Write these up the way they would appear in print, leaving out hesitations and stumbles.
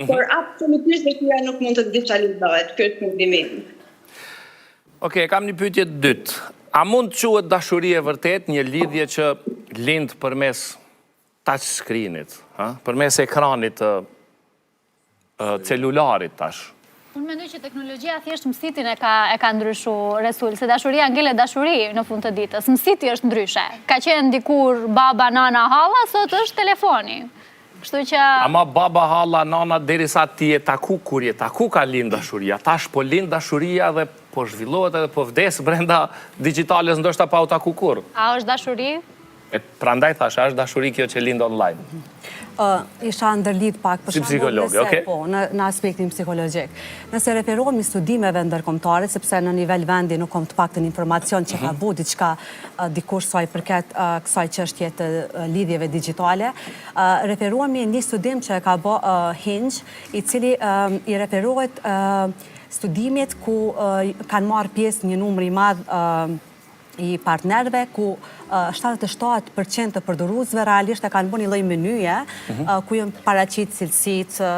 Por absolutisht dhe kjo nuk mund të digitalizohet, kjo është mendimin. Okej, kam një pyetje të dytë. A mund të quhet dashuri e vërtet një lidhje që lind përmes touch screenit, përmes ekranit të celularit tash? Unë mendoj që teknologjia thjesht mësitin e ka ndryshu, Resul, se dashuria ngele dashuri në fund të ditës. Mësiti është ndryshe. Ka qenë dikur baba, nana, halla, sot është telefoni. Kështu që... Ama baba, halla, nana, derisa ti je taku, kur je taku ka lind dashuria. Tash po lind dashuria dhe po zhvillohet edhe po vdes brenda digitales, ndoshta pa u taku kur. A është dashuri? Prandaj thash, a është dashuri kjo që lind online? Isha ndërlidh pak për në aspektin psikologjik. Nëse referohemi studimeve ndërkombëtare, sepse në nivel vendi nuk kam të paktën informacion që ka bu diçka dikush sa i përket kësaj çështje të lidhjeve digjitale, referohemi një studim që ka bë Hinge, i cili i referohet studimit ku kanë marrë pjesë një numër i madh i partnerve, ku 77% të përdoruesve realisht e kanë bërë një lloj menyje, ku janë paraqit cilësitë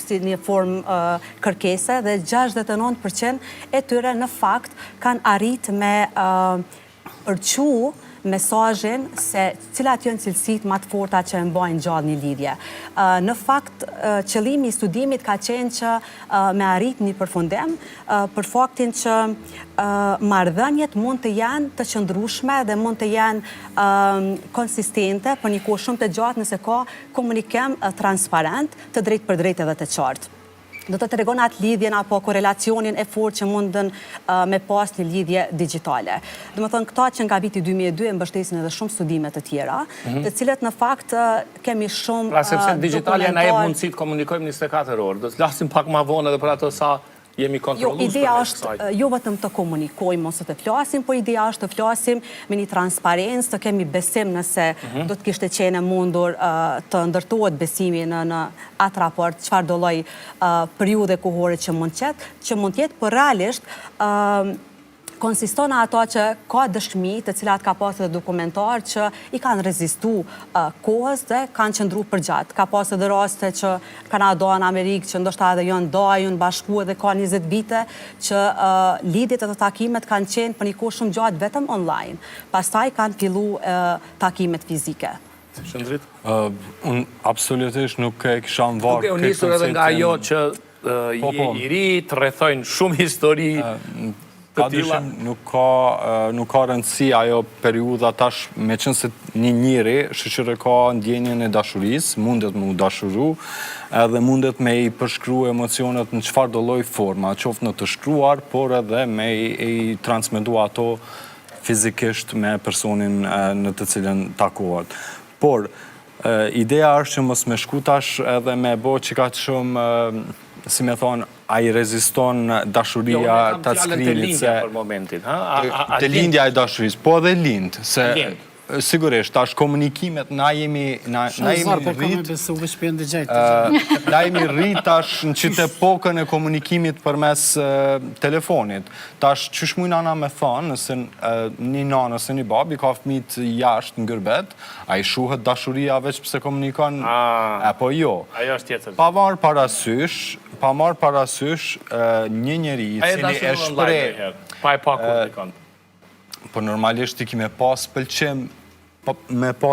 si një formë kërkese, dhe 69% e tyre në fakt kanë arrit me përçu mesazhin se cilat janë cilësitë më të forta që e mbajnë gjallë një lidhje. Në fakt, qëllimi i studimit ka qenë që me arrit një përfundim për faktin që marrëdhëniet mund të janë të qëndrueshme dhe mund të janë konsistente për një kohë shumë të gjatë nëse ka komunikim transparent, të drejtë për drejtë edhe të qartë. Do të tregon atë lidhjen apo korelacionin e fortë që mundën me pas një lidhje digjitale. Do të thonë, këta që nga viti 2002 mbështesin edhe shumë studime të tjera, të cilët në fakt kemi shumë pra sepse digitale na jep mundësi të komunikojmë 24 orë. Do të flasim pak më vonë edhe për ato sa jemi kontrollues. Ideja është jo vetëm të komunikojmë ose të flasim, por ideja është të flasim me një transparencë, të kemi besim nëse do të kishte qenë mundur të ndërtohet besimi në atë raport, çfarë do lloj periudhe kohore që mund të jetë, por realisht konsiston ato që ka dëshmi të cilat ka pas edhe dokumentar që i kanë rezistu kohës dhe kanë qëndru përgjatë. Ka pas edhe raste që Kanada në Amerikë që ndoshta edhe janë dajun bashku edhe ka 20 vite që lidhjet e të takimet kanë qenë për një kohë shumë gjatë vetëm online. Pastaj kanë fillu takimet fizike. Shëndrit? Unë absolutisht nuk e kisha varë këtë konceptin. Unë nisur edhe nga ajo që i ri të rrethojnë shumë histori. Nuk ka rëndësi ajo periudha tash, me qenë se një njeri shoqëre ka ndjenjen e dashurisë, mundet me u dashuru, edhe mundet me i përshkru emocionet në çfarë do lloj forma, qoftë në të shkruar, por edhe me i transmetu ato fizikisht me personin në të cilën takohet. Por ideja është që mos me shku tash edhe me bo që ka të shumë, si me thonë, a i reziston dashuria të skrinit se... Të lindja e dashurisë, po edhe lind, se sigurisht, tash komunikimet, na jemi rrit tash në qëtë epokën e komunikimit përmes telefonit. Tash, qësh mujna na me thonë, nëse një nanë, nëse një babi ka fëmijët jashtë në gërbet, a i shuhet dashuria veç pëse komunikon, apo jo. Ajo është tjetër. Pa marë parasysh një njeri i cili e shprej... Pa e pa komunikon. Po normalisht i kime pas pëlqim me pa